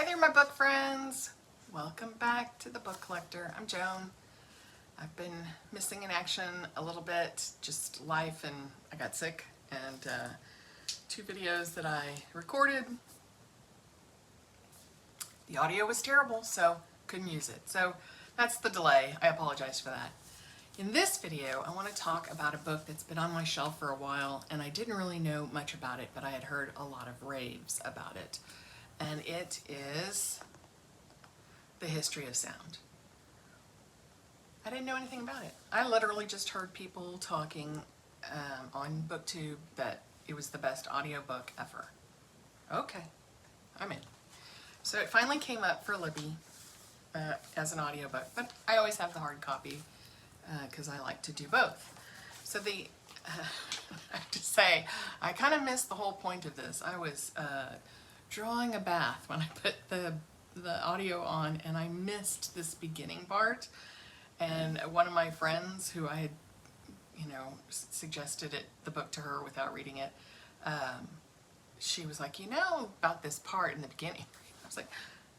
Hi there, my book friends. Welcome back to the Book Collector. I'm Joan. I've been missing in action a little bit, just life, and I got sick, and 2 videos that I recorded, the audio was terrible, so couldn't use it. So that's the delay. I apologize for that. In this video, I want to talk about a book that's been on my shelf for a while, and I didn't really know much about it, but I had heard a lot of raves about it. And it is The History of Sound. I didn't know anything about it. I literally just heard people talking on BookTube that it was the best audiobook ever. Okay, I'm in. So it finally came up for Libby as an audiobook, but I always have the hard copy because I like to do both. So I have to say, I kind of missed the whole point of this. I was drawing a bath when I put the audio on, and I missed this beginning part. And one of my friends who I had, suggested the book to her without reading it, she was like, about this part in the beginning. I was like,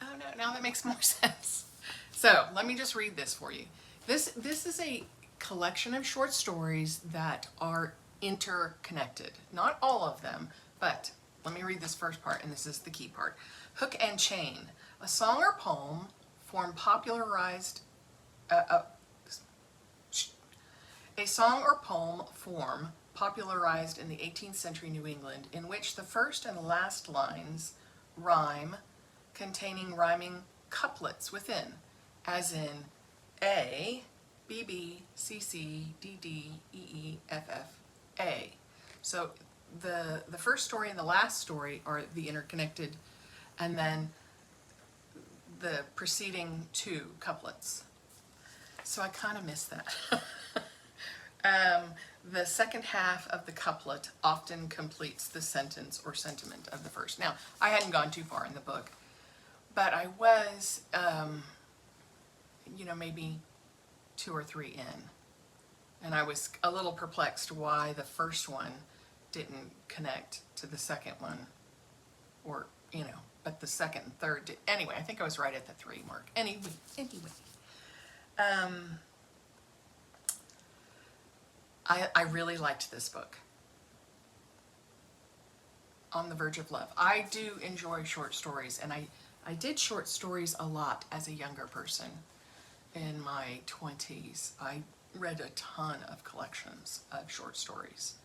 oh no, now that makes more sense. So let me just read this for you. This is a collection of short stories that are interconnected. Not all of them, but let me read this first part, and this is the key part. Hook and Chain. A song or poem form popularized a song or poem form popularized in the 18th century New England, in which the first and last lines rhyme, containing rhyming couplets within, as in A, B, B, C, C, D, D, E, E, F, F, A. So the first story and the last story are the interconnected, and then the preceding 2 couplets. So I kind of missed that. The second half of the couplet often completes the sentence or sentiment of the first. Now, I hadn't gone too far in the book, but I was, maybe 2 or 3 in. And I was a little perplexed why the first one didn't connect to the second one, or, but the second and third did. Anyway, I think I was right at the 3 mark. Anyway. I really liked this book. On the Verge of Love. I do enjoy short stories, and I did short stories a lot as a younger person. In my 20s, I read a ton of collections of short stories.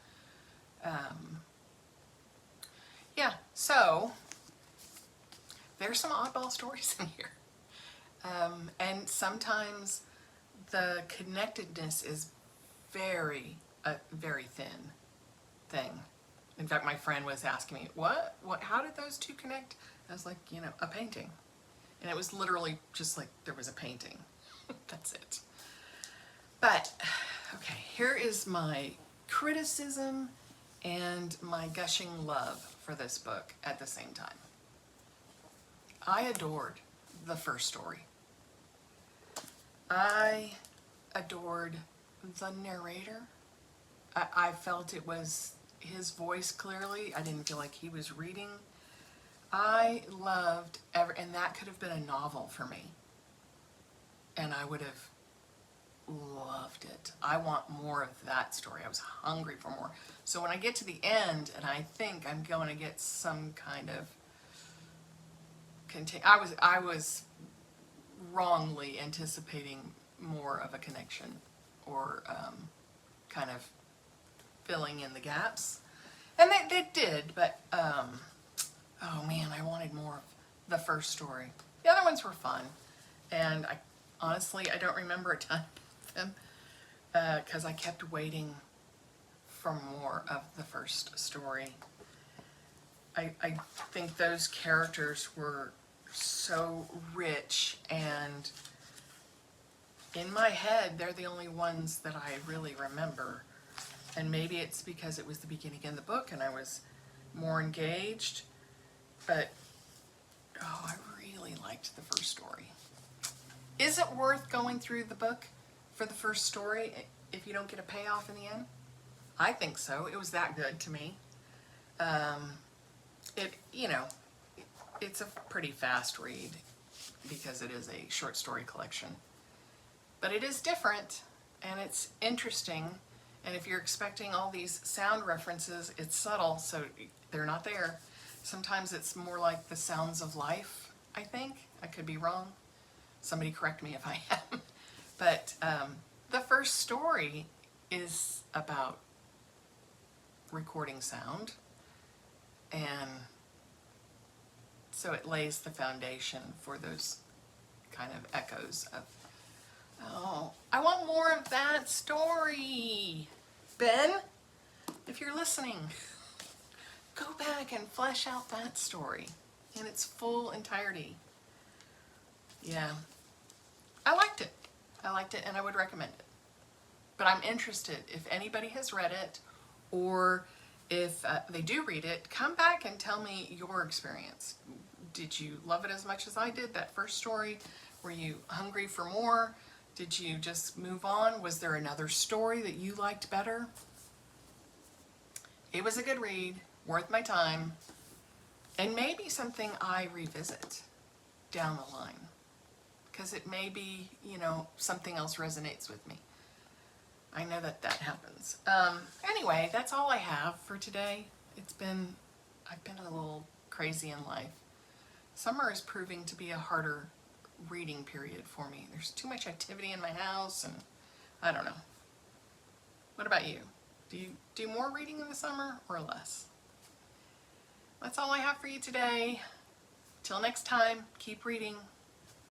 So there's some oddball stories in here. And sometimes the connectedness is very thin thing. In fact, my friend was asking me, what, how did those 2 connect? I was like, a painting. And it was literally just like there was a painting. That's it. But, okay, here is my criticism and my gushing love for this book at the same time. I adored the first story. I adored the narrator. I felt it was his voice clearly. I didn't feel like he was reading. I loved and that could have been a novel for me. And I would have loved it. I want more of that story. I was hungry for more. So when I get to the end, and I think I'm going to get some kind of I was wrongly anticipating more of a connection, or kind of filling in the gaps. And they did, but oh man, I wanted more of the first story. The other ones were fun, and honestly, I don't remember a ton of them because I kept waiting for more of the first story. I think those characters were so rich, and in my head, they're the only ones that I really remember. And maybe it's because it was the beginning of the book and I was more engaged, but I really liked the first story. Is it worth going through the book for the first story if you don't get a payoff in the end? I think so. It was that good to me. it's a pretty fast read because it is a short story collection. But it is different and it's interesting. And if you're expecting all these sound references, it's subtle, so they're not there. Sometimes it's more like the sounds of life, I think. I could be wrong. Somebody correct me if I am. But the first story is about recording sound, and so it lays the foundation for those kind of echoes of, oh, I want more of that story. Ben, if you're listening, go back and flesh out that story in its full entirety. Yeah, I liked it. I liked it and I would recommend it. But I'm interested if anybody has read it, or if they do read it, come back and tell me your experience. Did you love it as much as I did, that first story? Were you hungry for more? Did you just move on? Was there another story that you liked better? It was a good read, worth my time, and maybe something I revisit down the line, because it may be, you know, something else resonates with me. I know that that happens. Anyway, that's all I have for today. I've been a little crazy in life. Summer is proving to be a harder reading period for me. There's too much activity in my house, and I don't know. What about you? Do you do more reading in the summer or less? That's all I have for you today. Till next time, keep reading.